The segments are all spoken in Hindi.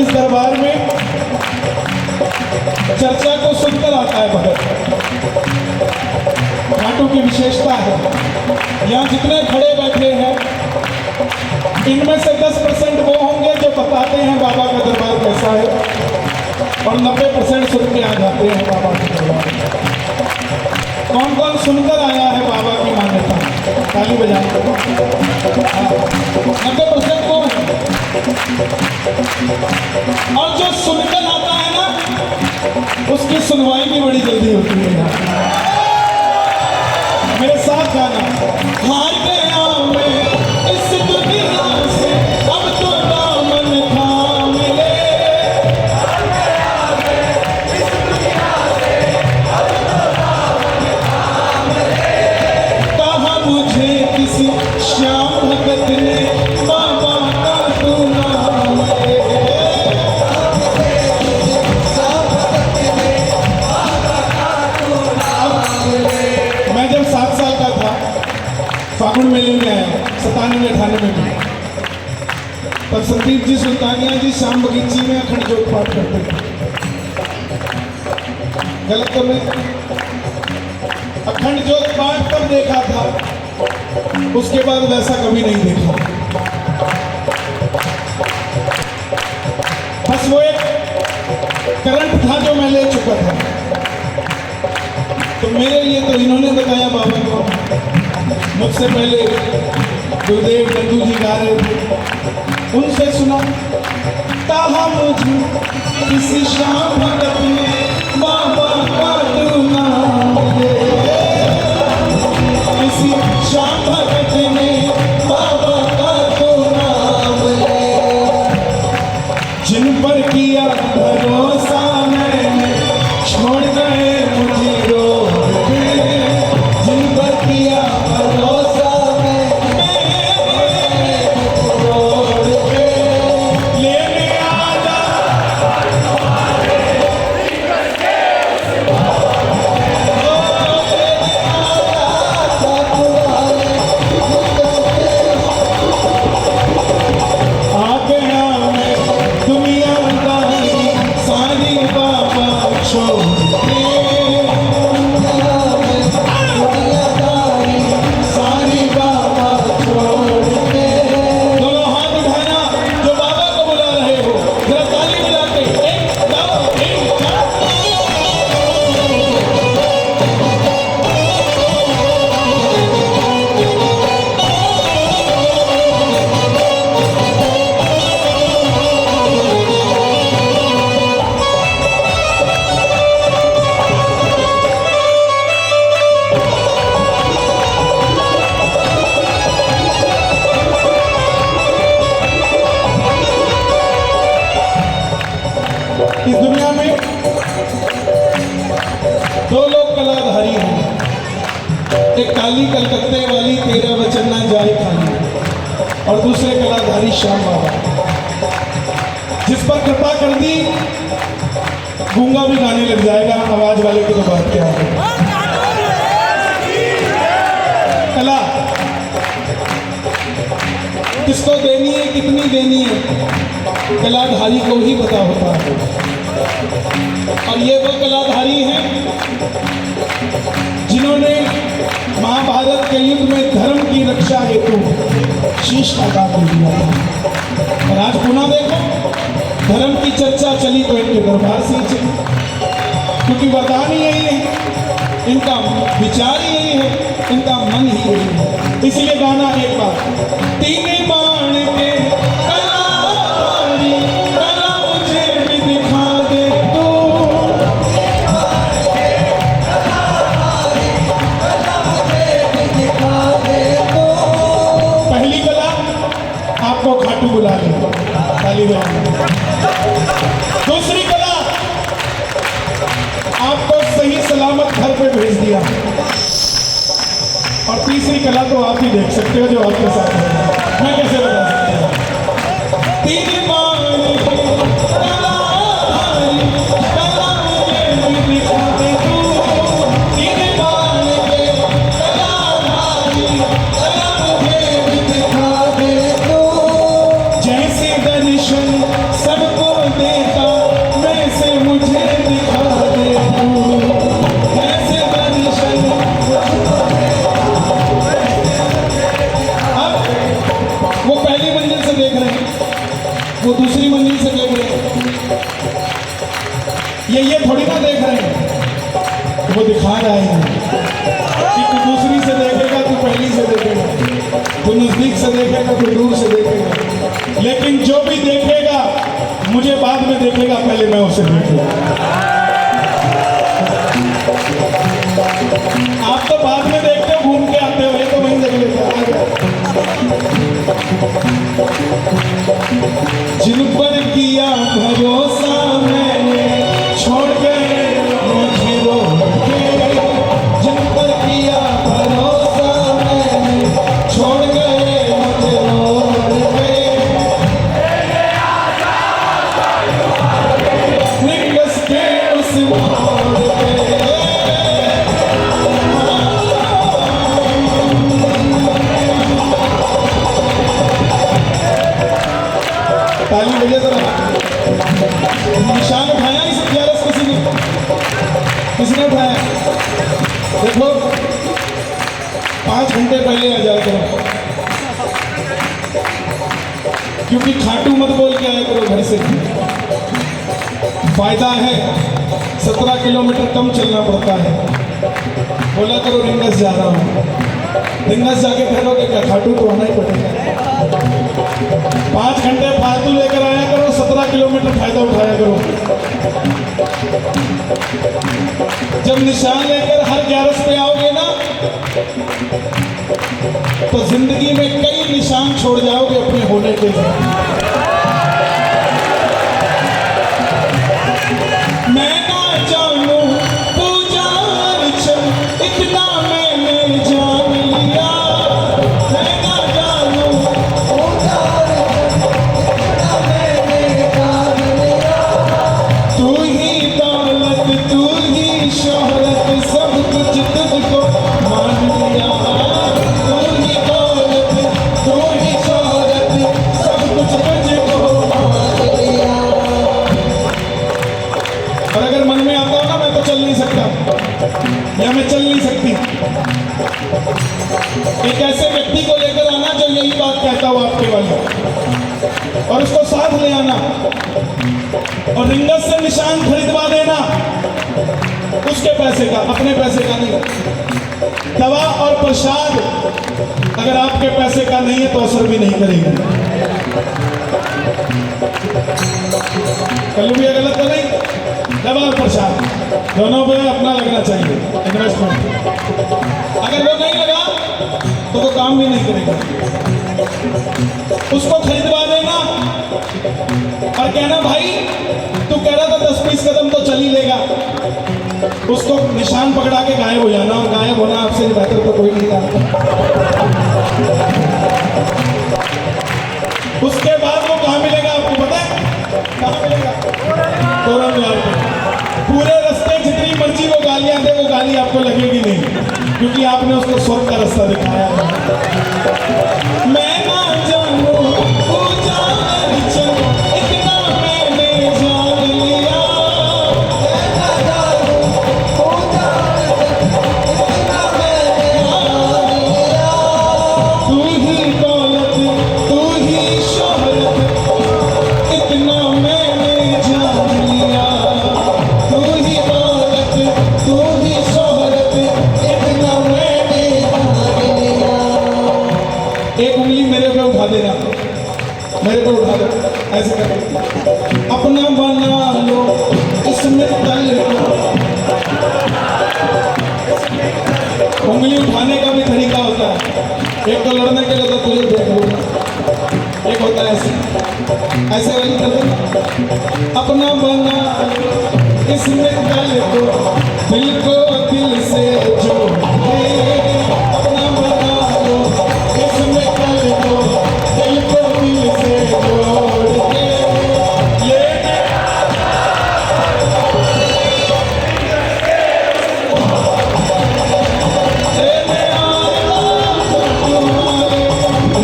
इस दरबार में चर्चा को सुनकर आता है भगत। घाटों की विशेषता है, यहाँ जितने खड़े बैठे हैं इनमें से 10% वो होंगे जो बताते हैं बाबा का दरबार कैसा है, और 90% सुन के आ जाते हैं बाबा के दरबार। कौन कौन सुनकर आया है बाबा की मान्यता? ताली बजाएं। 90% को, और जो सुनकर आता है ना उसकी सुनवाई भी बड़ी जल्दी होती है। मेरे साथ गाना, हार गया मैं इस दुनिया से, अब तो दामन थाम ले। कहा मुझे किसी श्याम भगत ने बाबा का तू नाम ले। मैं जब 7 साल का था फागुन मेले में आया 97-98 में, तब संदीप जी सुल्तानिया जी शाम बगीची में अखंड जोत पाठ करते थे। गलत तो नहीं? अखंड जोत पाठ तब देखा था, उसके बाद वैसा कभी नहीं देखा। बस वो एक करंट था जो मैं ले चुका था। तो मेरे लिए तो इन्होंने बताया बाबा को, मुझसे पहले गुरुदेव नंदू जी गा रहे थे, उनसे सुना। ताहा मुझे किसी श्याम भगत ने बाबा का तू नाम ले, किसी श्याम भगत ने बाबा का तू नाम ले। जिन पर किया भरोसा मैंने छोड़ गए मुझे रोड पे, जिन पर किया भरोसा मैंने रोड पे, लेने आजा आ गया मैं दुनियादारी सारी बाबा छोड़ के, सारी बाबा छोड़ के। दोनों हाथ उठाना जो बाबा को बुला रहे हो, जरा ताली बजा के 1 2 3 4। इस दुनिया में 2 लोग कलाधारी हैं, एक काली कलकत्ते वाली तेरा वचन ना जाए खाली, और दूसरे कलाधारी श्याम बाबा, जिस पर कृपा कर दी गूंगा भी गाने लग जाएगा। आवाज वाले की तो बात क्या है। कला किसको देनी है, कितनी देनी है, कलाधारी को ही पता होता है। और ये वो कलाधारी हैं जिन्होंने महाभारत के युद्ध में धर्म की रक्षा हेतु शीश लगा कर दिया था। और आज पुनः देखो, धर्म की चर्चा चली तो इनके दरबार से ही चली, क्योंकि वरदान ही यही है, इनका विचार ही यही है, इनका मन ही यही है। इसलिए गाना एक बार, 3 बाण के कलाधारी, कला मुझे भी दिखा दे तू। पहली कला आपको खाटू बुला ले, ताली बजाओ। दूसरी कला आपको सही सलामत घर पे भेज दिया, और तीसरी कला तो आप ही देख सकते हो जो आपके साथ है, मैं कैसे बता सकता हूँ। 3 बाण के कलाधारी, कला मुझे भी दिखा दे तू। 3 बाण के कलाधारी, कला मुझे भी दिखा दे तू। जैसे दर्शन सबको ये थोड़ी ना देख रहे हैं, वो दिखा रहा है कि तू दूसरी से देखेगा, तू पहली से देखेगा, तू नजदीक से देखेगा, तू दूर से देखेगा, लेकिन जो भी देखेगा मुझे बाद में देखेगा, पहले मैं उसे देखूंगा। आप तो बाद में देखते हो, घूम के आते हो, ये तो वहीं देख लेते हो। जिन पर किया भरोसा मैंने छोड़ गए मुझे रोक के, जिन पर किया भरोसा मैंने छोड़ गए मुझे रोक के, निकस के उस मोड़ पे ताली बजे जरा। निशान उठाया इस 11 किसी ने उठाया? देखो 5 घंटे पहले आ जाया करो, क्योंकि खाटू मत बोल के आया करो घर से। फायदा है, 17 किलोमीटर कम चलना पड़ता है। बोला करो रिंगस जा रहा हूँ, रिंगस जाके कहोगे क्या, खाटू तो आना ही पड़ेगा। 5 घंटे फालतू लेकर आया करो, 17 किलोमीटर फायदा उठाया करो। जब निशान लेकर हर 11 पे आओगे ना, तो जिंदगी में कई निशान छोड़ जाओगे अपने होने के। मैं ना जानू पूजा अर्चन, इतना मैंने जान लिया। मैं ना जानू पूजा अर्चन, इतना मैंने जान लिया। तू ही दौलत, तू ही शोहरत, सब कुछ तुझको मान लिया। तू ही दौलत, तू ही शोहरत, सब कुछ तुझको मान लिया। और अगर मन में आता हो ना मैं तो चल नहीं सकता या मैं चल नहीं सकती, एक ऐसे व्यक्ति को लेकर आना जो यही बात कहता हो आपके वाले, और उसको साथ ले आना और रिंगस से निशान खरीदवा देना, उसके पैसे का, अपने पैसे का नहीं। दवा और प्रसाद अगर आपके पैसे का नहीं है तो असर भी नहीं करेगा। कल भी गलत तो नहीं, दवा और प्रसाद दोनों पे अपना लगना चाहिए इन्वेस्टमेंट। अगर वो नहीं लगा तो वो काम भी नहीं करेगा। उसको खरीदवा देना और कहना भाई तू कह रहा था 10-20 कदम तो चल ही लेगा। उसको निशान पकड़ा के गायब हो जाना, और गायब होना आपसे बेहतर तो कोई नहीं जानता। उसके बाद वो कहाँ मिलेगा आपको पता है? कहाँ मिलेगा? पूरे रास्ते जितनी मर्जी वो गालियां दे, वो गाली आपको लगेगी नहीं, क्योंकि आपने उसको स्वर्ग का रास्ता दिखाया। मैं ना जानू पूजा अर्चन, इतना मैंने जान लिया। मैं ना जानू पूजा अर्चन, इतना मैंने जान लिया। तू ही दौलत, तू ही शोहरत, इतना मैंने जान लिया। तू ही दौलत, तू ही शोहरत, इतना मैंने जान लिया। एक उंगली मेरे पे उठा देना, मेरे पे उठा दो, ऐसे करके अपना बना लो इसमें तल लो। उंगली उठाने का भी तरीका होता है। एक तो लड़ने के लिए तो तुझे देख लो, एक होता है ऐसे, ऐसे वाली कर देना। अपना बना लो इसमें तल लो, दिल को दिल से जोड़ के। अपना बना लो इसमें तल लो, दिल को दिल से जोड़ के। ये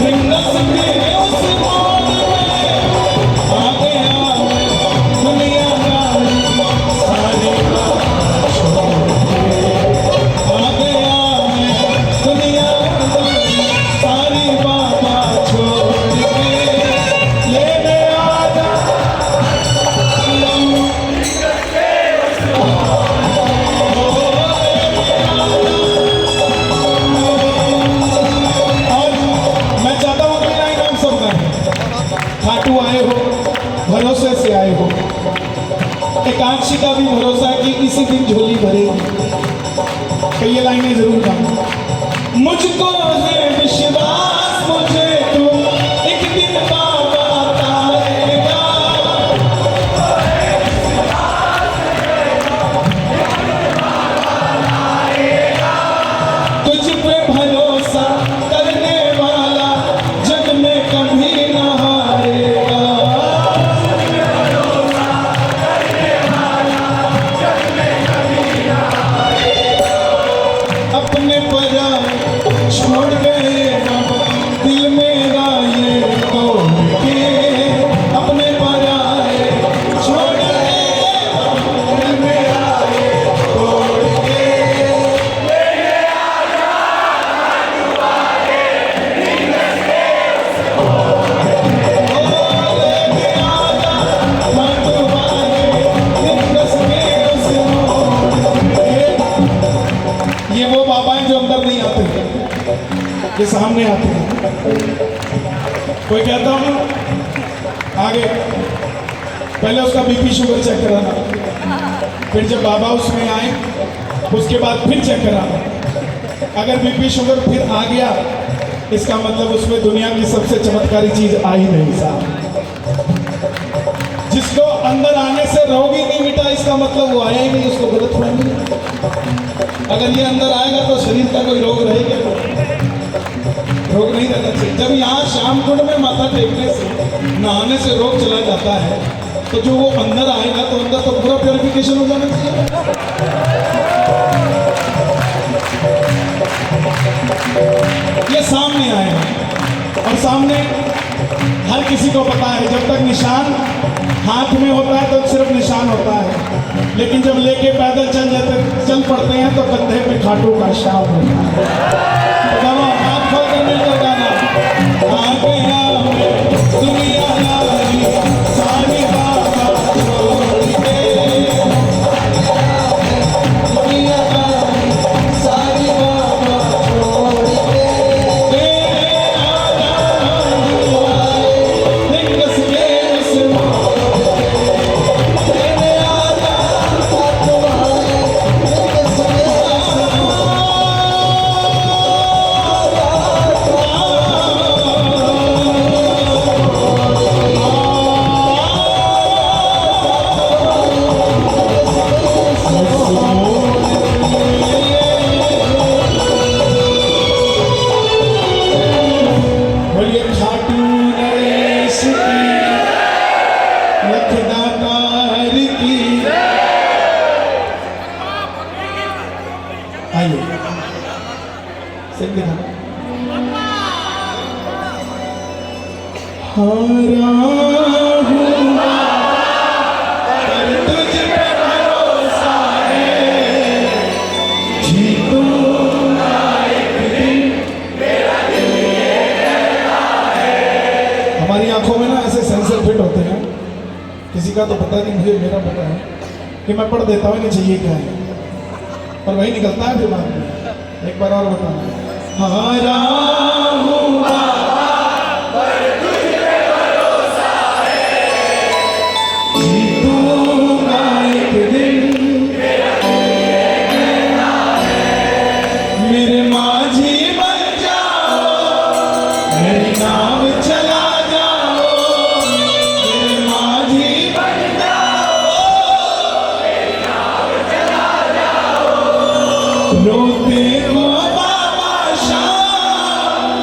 रिंगस के उस मोड़ में आ गया मैं, दुनिया दारी सारी बात छोड़ एकादशी का भी भरोसा है कि इसी दिन झोली भरेगी। तो ये लाइनें जरूर गाऊं। मुझको है विश्वास मुझे तू एक दिन बाबा आएगा, तुझ पे भरोसा करने वाला जग में कभी न हारेगा। अपने पराए छोड़ गए दिल मेरा ये तोड़ के, अपने पराए छोड़ गए दिल मेरा ये तोड़ के। ये वो बाबा हैं जो अंदर नहीं आते, ये सामने आते हैं। कोई कहता हूँ आगे पहले उसका बीपी शुगर चेक कराना, फिर जब बाबा उसमें आए उसके बाद फिर चेक कराना। अगर बीपी शुगर फिर आ गया इसका मतलब उसमें दुनिया की सबसे चमत्कारी चीज आई नहीं साहब। जिसको अंदर आने से रोग ही नहीं मिटा इसका मतलब वो आया ही नहीं, उसको गलत फहमी। अगर ये अंदर आएगा तो शरीर का कोई रोग रहेगा, रोग नहीं रहना चाहिए। जब यहाँ श्याम कुंड में माथा टेकने से नहाने से रोग चला जाता है तो जो वो अंदर आएगा तो अंदर तो पूरा प्योरिफिकेशन हो जाना चाहिए। ये सामने आएगा और सामने हर किसी को पता है जब तक निशान हाथ में होता है तो सिर्फ निशान होता है, लेकिन जब लेके पैदल चल पड़ते हैं तो कंधे पे खाटू का शाप होता है। तो दोनों हाथ खोल कर मिलकर गाना। आ गया दुनिया लारी सारी बाबा छोड़ के, दुनिया लारी सारी बाबा छोड़ के, हारा हुआ पर तुझ पे भरोसा है, जीतूंगा एक दिन मेरा दिल ये कहता है। हमारी आंखों में ना ऐसे सेंसर फिट होते हैं, किसी का तो पता नहीं, मुझे मेरा पता है कि मैं पढ़ देता हूँ कि चाहिए क्या है, और वही निकलता है फिर बाद में। एक बार और बताना। हारा हुआ मेरे माझी बन जाओ, मेरी नाव चला जाओ, मेरे माझी बन जाओ, मेरी नाव चला जाओ। रोते हो बाबा शाम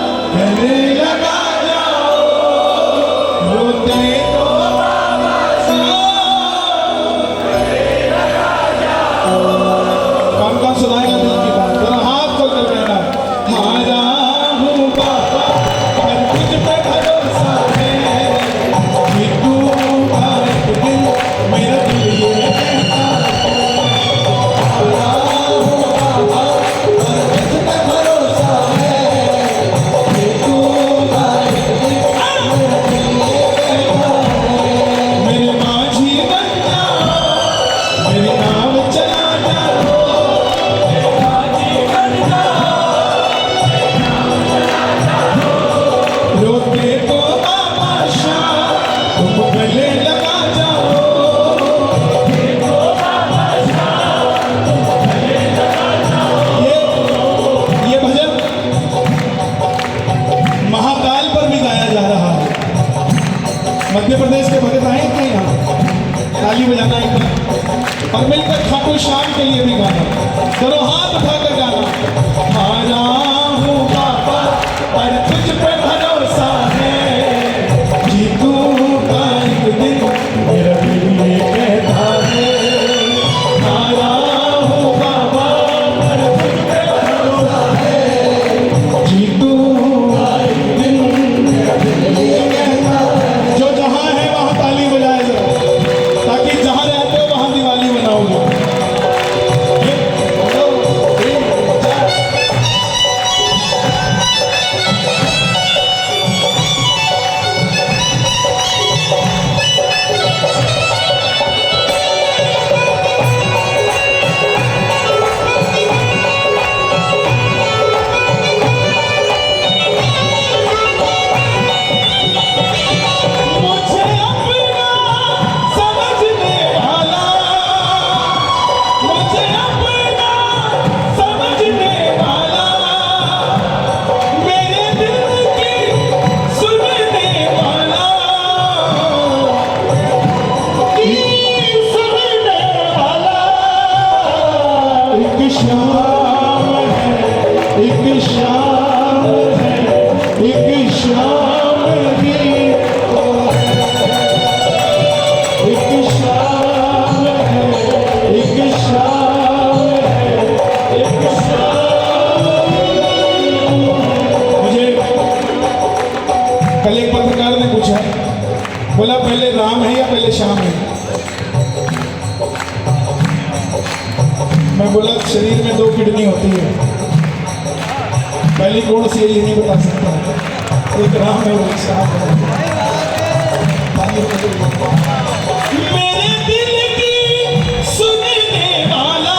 ताली बजाना एक बार और मिलकर खाटू श्याम के लिए भी गाना। करो हाथ उठाकर गाना। हारा हूँ बाबा पर तुझ पे भरोसा है, जीतूंगा एक दिन मेरा दिल ये कहता है। हारा हूँ बाबा पर तुझ पे भरोसा है, जीतूंगा एक दिन मेरा दिल ये कहता है। जो जहाँ है वहाँ ताली बजाए जरा, ताकि जहाँ रहते हो वहाँ दिवाली मनाओगे। कल एक पत्रकार ने पूछा, बोला पहले राम है या पहले श्याम है? मैं बोला शरीर में 2 किडनी होती है, पहली कौन सी है ये नहीं बता सकता, एक राम है और एक श्याम है। मेरे दिल की सुनने वाला,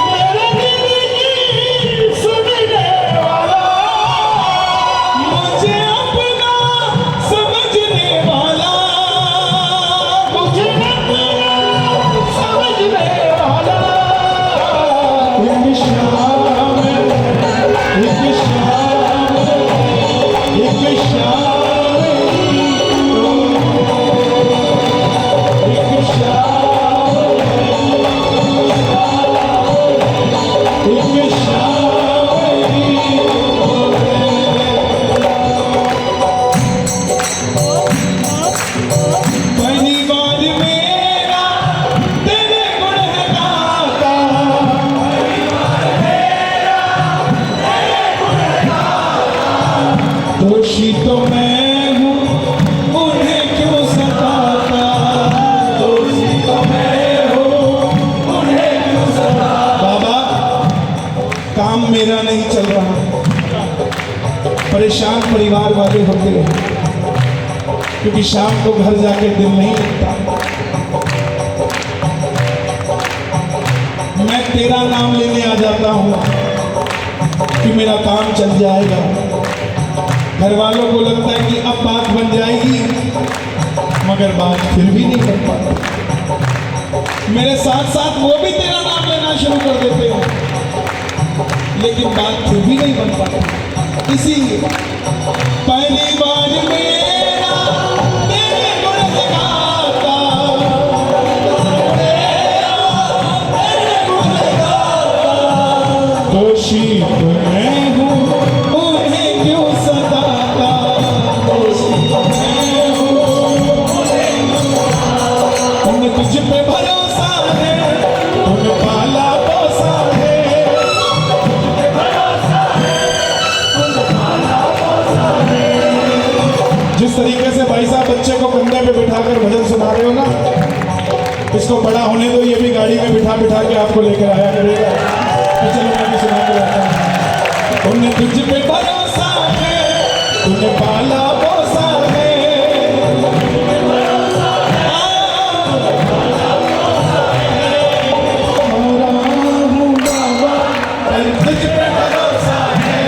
मेरे दिल की सुनने वाला, मुझे अपना समझने वाला, मुझे अपना समझने वाला। एक श्याम है, एक श्याम है, एक श्याम दोषी तो मैं हूँ, उन्हें क्यों सताता, दोषी तो मैं हूँ, उन्हें क्यों सताता। बाबा काम मेरा नहीं चल रहा, परेशान परिवार वाले होते हैं, क्योंकि शाम को घर जाके दिल नहीं लगता। मैं तेरा नाम लेने आ जाता हूँ कि मेरा काम चल जाएगा। घर वालों को लगता है कि अब बात बन जाएगी, मगर बात फिर भी नहीं बन पाती। मेरे साथ साथ वो भी तेरा नाम लेना शुरू कर देते हैं, लेकिन बात फिर भी नहीं बन पाती। इसीलिए पहली बार मेरा तेरे गुण गाता, दोषी तो मैं हूँ, उन्हें क्यों सताता, दोषी तो मैं हूँ, उन्हें तुझ पे भरोसा है, तुम्हें पाला पोसा है, तुझ पे भरोसा है, तुम्हें पाला पोसा है। जिस तरीके से भाई साहब बच्चे को कंधे पे बिठाकर भजन सुना रहे हो ना, इसको बड़ा होने दो, ये भी गाड़ी में बिठा बिठा के आपको लेकर आया करेगा। तो चलो मैं भी सुना के लाता हूँ। उन्हें तुझ पे भरोसा है, तुम्हें पाला पोसा है, तुम्हें भरोसा है, हमारा हूँ बाबा पर तुझ पे भरोसा है,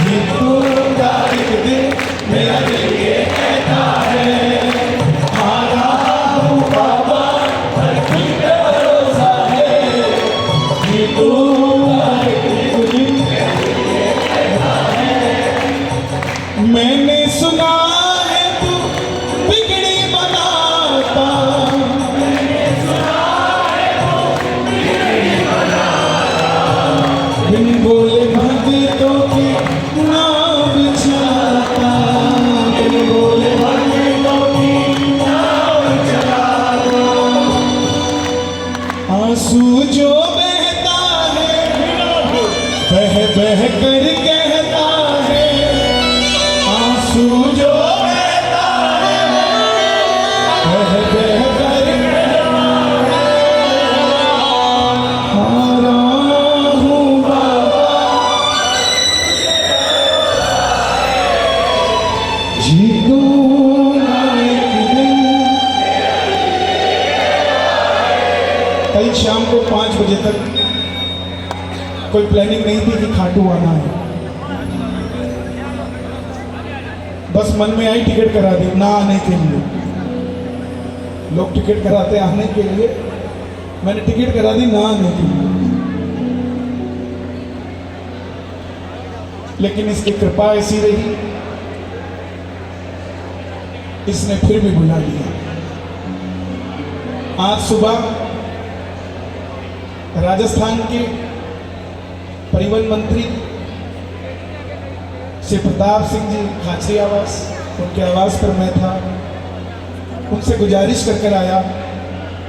जीतूंगा एक दिन मेरा दिल ये कहता है। हमारा हूँ बाबा पर तुझ पे भरोसा है, जीतूंगा एक दिन मेरा दिल ये कहता है। मैंने बह कर कहता है आंसू जो बहता है, बह बह कर कहता है हारा हूँ बाबा, जीतूंगा एक दिन। कल शाम को 5 बजे तक कोई प्लानिंग नहीं थी कि खाटू आना है, बस मन में आई टिकट करा दी ना आने के लिए। लोग टिकट कराते आने के लिए, मैंने टिकट करा दी ना आने के लिए। लेकिन इसकी कृपा ऐसी रही, इसने फिर भी बुला लिया। आज सुबह राजस्थान के परिवहन मंत्री श्री प्रताप सिंह जी खाचरी आवास, उनके आवास पर मैं था। उनसे गुजारिश कर आया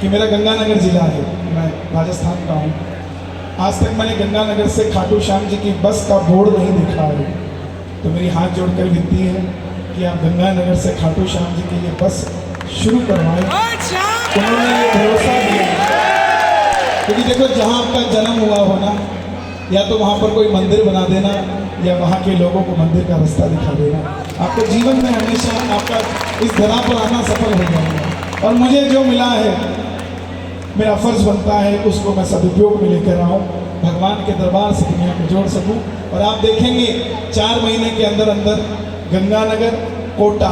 कि मेरा गंगानगर जिला है, मैं राजस्थान का हूँ। आज तक मैंने गंगानगर से खाटू श्याम जी की बस का बोर्ड नहीं देखा है, तो मेरी हाथ जोड़कर विनती है कि आप गंगानगर से खाटू श्याम जी की ये बस शुरू करवाएं। उन्होंने ये भरोसा दिया, क्योंकि देखो जहाँ आपका जन्म हुआ हो ना, या तो वहाँ पर कोई मंदिर बना देना या वहाँ के लोगों को मंदिर का रास्ता दिखा देना। आपको जीवन में हमेशा आपका इस धरा पर आना सफल हो जाएगा। और मुझे जो मिला है, मेरा फर्ज बनता है उसको मैं सदुपयोग में लेकर आऊँ, भगवान के दरबार से दुनिया को जोड़ सकूँ। और आप देखेंगे 4 महीने के अंदर अंदर गंगानगर कोटा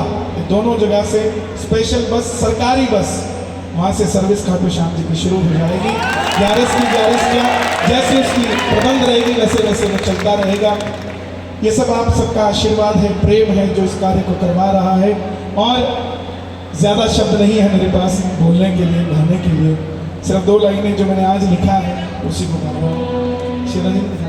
दोनों जगह से स्पेशल बस, सरकारी बस, वहाँ से सर्विस खाटू श्याम जी की शुरू हो जाएगी। ग्यारस क्या जैसे उसकी प्रबंध रहेगी वैसे वैसे वो चलता रहेगा। ये सब आप सबका आशीर्वाद है, प्रेम है जो इस कार्य को करवा रहा है। और ज़्यादा शब्द नहीं है मेरे पास बोलने के लिए, गाने के लिए। सिर्फ 2 लाइनें जो मैंने आज लिखा है उसी को गा रहा हूँ। शिला जी दिखाना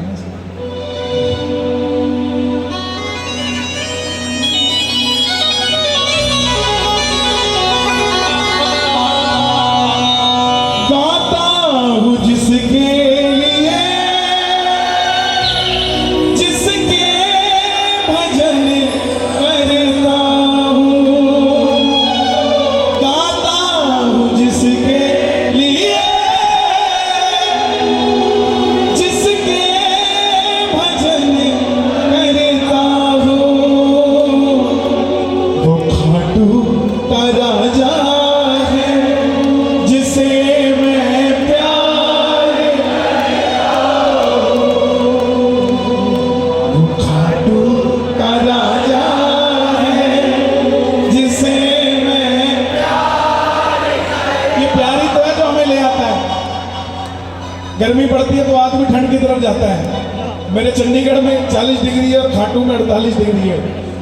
गर्मी पड़ती है तो आदमी ठंड की तरफ जाता है। मेरे चंडीगढ़ में 40 डिग्री है और खाटू में 48 डिग्री है,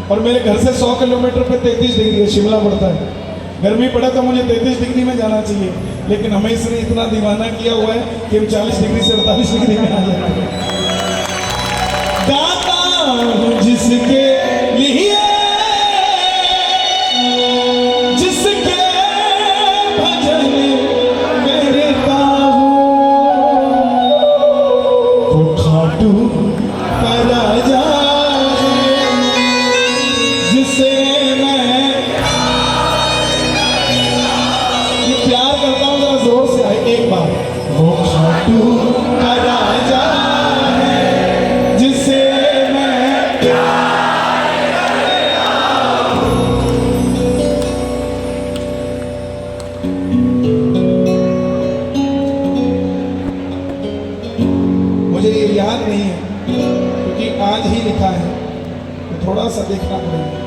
और मेरे घर से 100 किलोमीटर पे 33 डिग्री है, शिमला पड़ता है। गर्मी पड़े तो मुझे 33 डिग्री में जाना चाहिए, लेकिन हमें इसने इतना दीवाना किया हुआ है कि हम 40 डिग्री से 48 डिग्री में आ जाते हैं। गाता हूं जिसके लिए, जिसके भजन करता हूँ, वो खाटू का राजा है जिसे मैं ये प्यार करता हूँ। जरा जोर से आए एक बार, वो खाटू का राजा है जिसे मैं प्यार करता हूँ। मुझे ये याद नहीं है क्योंकि आज ही लिखा है, तो थोड़ा सा देखना पड़ेगा।